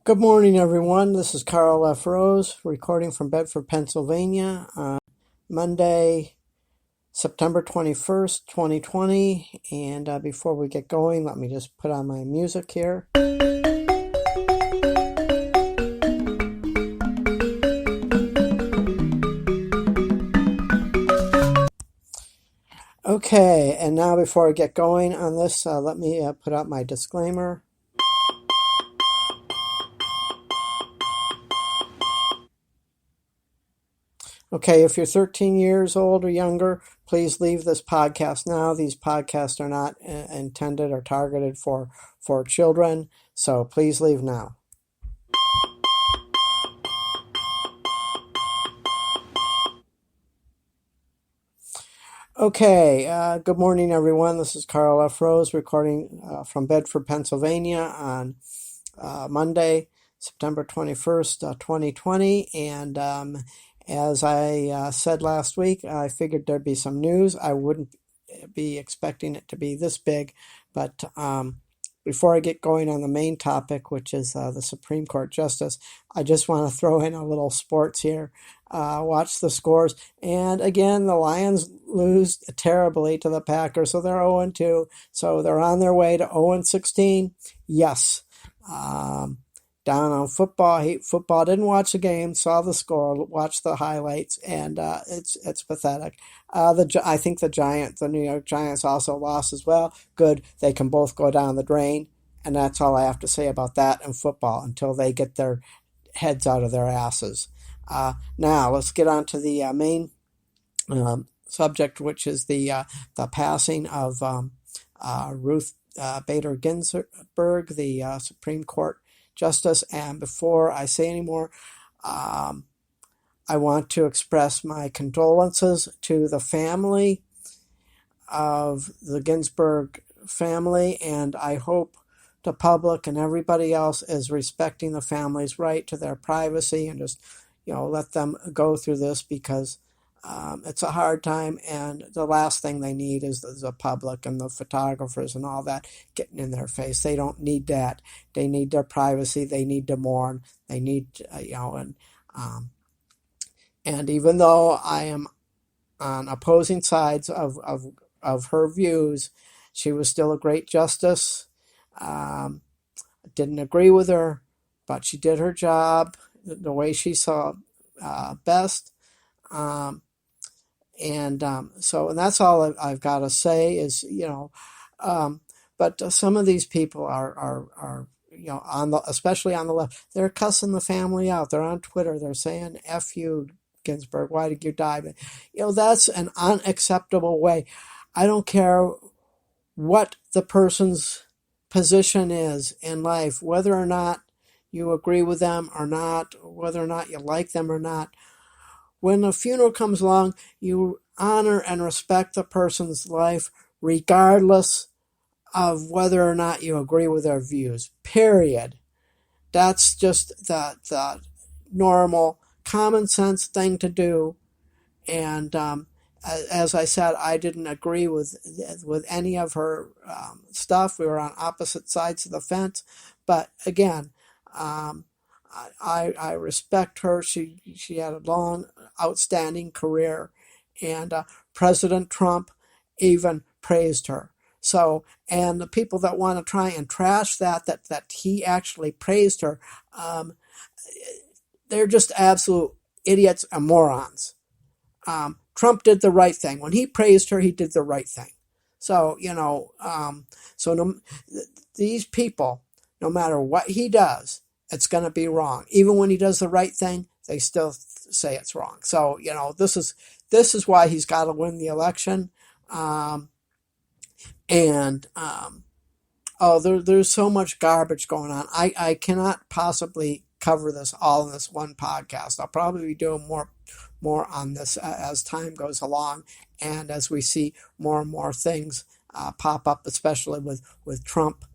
Good morning, everyone. This is Carl F. Rose, recording from Bedford, Pennsylvania, on Monday, September 21st, 2020. And before we get going, let me just put on my music here. Okay, and now before I get going on this, let me put out my disclaimer. Okay, if you're 13 years old or younger, please leave this podcast now. These podcasts are not intended or targeted for children, so please leave now. Okay, good morning, everyone. This is Carl F. Rose recording from Bedford, Pennsylvania on Monday, September 21st, 2020. And as I said last week, I figured there'd be some news. I wouldn't be expecting it to be this big, but before I get going on the main topic, which is the Supreme Court Justice, I just want to throw in a little sports here. Watch the scores. And again, the Lions lose terribly to the Packers, so they're 0-2. So they're on their way to 0-16. Yes. Down on football. Football. Didn't watch the game, saw the score, watched the highlights, and it's pathetic. I think the New York Giants also lost as well. Good. They can both go down the drain, and that's all I have to say about that in football until they get their heads out of their asses. Now let's get on to the main subject, which is the passing of Ruth Bader Ginsburg, the Supreme Court Justice. And before I say any more, I want to express my condolences to the family of the Ginsburg family, and I hope the public and everybody else is respecting the family's right to their privacy and just let them go through this, because it's a hard time, and the last thing they need is the public and the photographers and all that getting in their face. They don't need that. They need their privacy. They need to mourn. They need, and even though I am on opposing sides of her views, she was still a great justice. Didn't agree with her, but she did her job the way she saw best. And that's all I've got to say is, but some of these people are especially on the left, they're cussing the family out. They're on Twitter. They're saying, F you, Ginsburg, why did you die? But, that's an unacceptable way. I don't care what the person's position is in life, whether or not you agree with them or not, whether or not you like them or not. When a funeral comes along, you honor and respect the person's life regardless of whether or not you agree with their views, period. That's just the normal, common sense thing to do. And as I said, I didn't agree with any of her stuff. We were on opposite sides of the fence. But again, I respect her. She had a long, outstanding career, and President Trump even praised her. So, and the people that want to try and trash that he actually praised her, they're just absolute idiots and morons. Trump did the right thing. When he praised her, he did the right thing. So, these people, no matter what he does, it's going to be wrong. Even when he does the right thing, they still say it's wrong. So, this is why he's got to win the election. There's so much garbage going on. I cannot possibly cover this all in this one podcast. I'll probably be doing more on this as time goes along, and as we see more and more things pop up, especially with Trump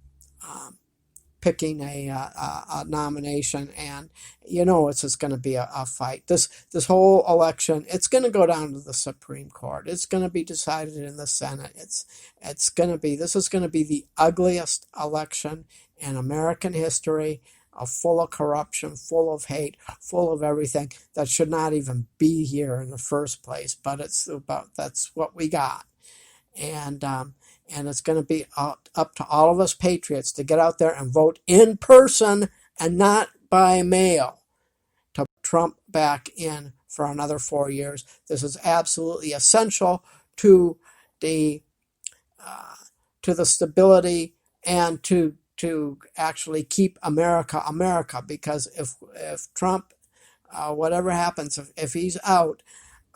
picking a nomination, and it's just going to be a fight. This whole election, it's going to go down to the Supreme Court. It's going to be decided in the Senate. This is going to be the ugliest election in American history. full of corruption, full of hate, full of everything that should not even be here in the first place. But that's what we got. And it's going to be up to all of us patriots to get out there and vote in person and not by mail to put Trump back in for another 4 years. This is absolutely essential to the stability and to actually keep America America. Because if Trump, whatever happens, if he's out,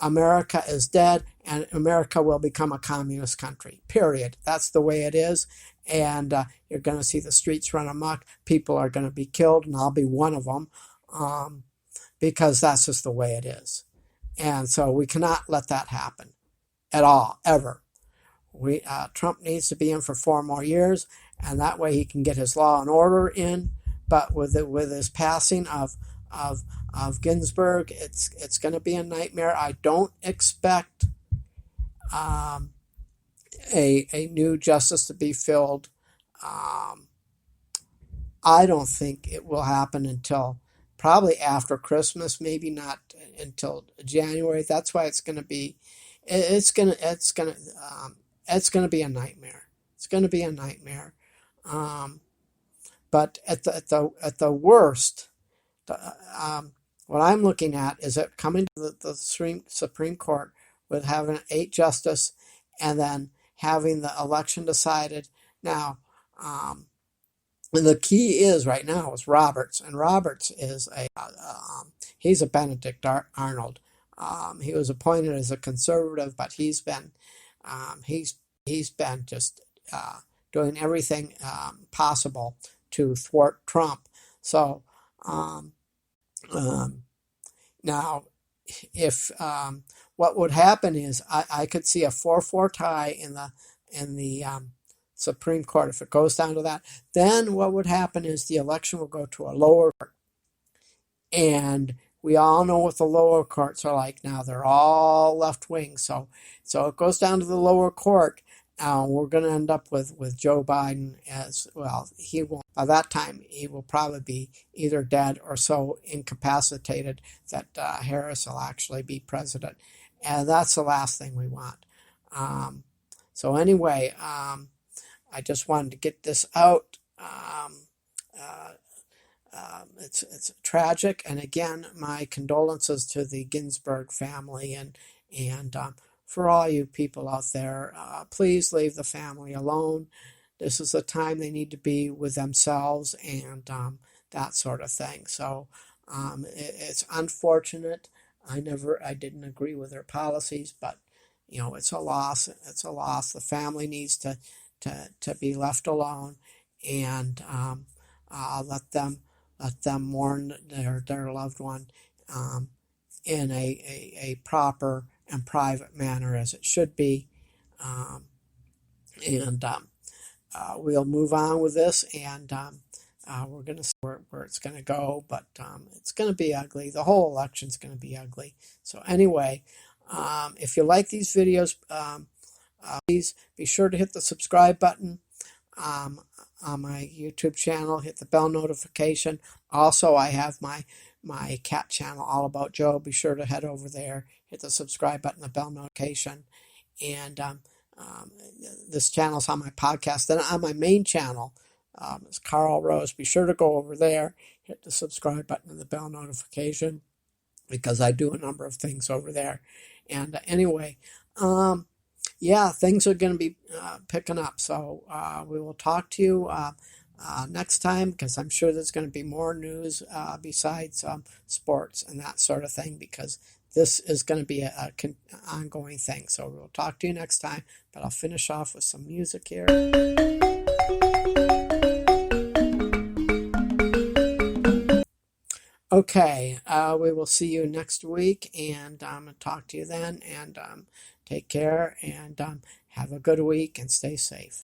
America is dead, and America will become a communist country, period. That's the way it is, and you're going to see the streets run amok. People are going to be killed, and I'll be one of them, because that's just the way it is. And so we cannot let that happen at all, ever. Trump needs to be in for 4 more years, and that way he can get his law and order in. But with his passing of Ginsburg, it's going to be a nightmare. I don't expect a new justice to be filled. I don't think it will happen until probably after Christmas, maybe not until January. That's why it's going to be a nightmare. It's going to be a nightmare. But at the worst, what I'm looking at is it coming to the Supreme Court with having 8 justices and then having the election decided. Now, the key is right now is Roberts, and Roberts is he's a Benedict Arnold. He was appointed as a conservative, but he's been just doing everything possible to thwart Trump. So now, if what would happen is I could see a 4-4 tie in the Supreme Court. If it goes down to that, then what would happen is the election will go to a lower court. And we all know what the lower courts are like now. They're all left wing. So it goes down to the lower court. We're going to end up with Joe Biden as well. He will, by that time, he will probably be either dead or so incapacitated that Harris will actually be president. And that's the last thing we want. So anyway, I just wanted to get this out. It's tragic, and again, my condolences to the Ginsburg family, and for all you people out there, please leave the family alone. This is the time they need to be with themselves and that sort of thing. So it's unfortunate. I didn't agree with their policies, but it's a loss. It's a loss. The family needs to be left alone, and let them mourn their loved one in a proper and private manner, as it should be. We'll move on with this, and we're going to see where it's going to go, but it's going to be ugly. The whole election's going to be ugly. So anyway, if you like these videos, please be sure to hit the subscribe button on my YouTube channel. Hit the bell notification. Also, I have my cat channel, All About Joe. Be sure to head over there. Hit the subscribe button, the bell notification. And this channel's on my podcast. Then on my main channel, it's Carl Rose. Be sure to go over there. Hit the subscribe button and the bell notification, because I do a number of things over there. And anyway, yeah, things are going to be picking up. So we will talk to you next time, because I'm sure there's going to be more news besides sports and that sort of thing, because this is going to be an ongoing thing. So we'll talk to you next time, but I'll finish off with some music here. Okay, we will see you next week, and talk to you then, and take care, and have a good week, and stay safe.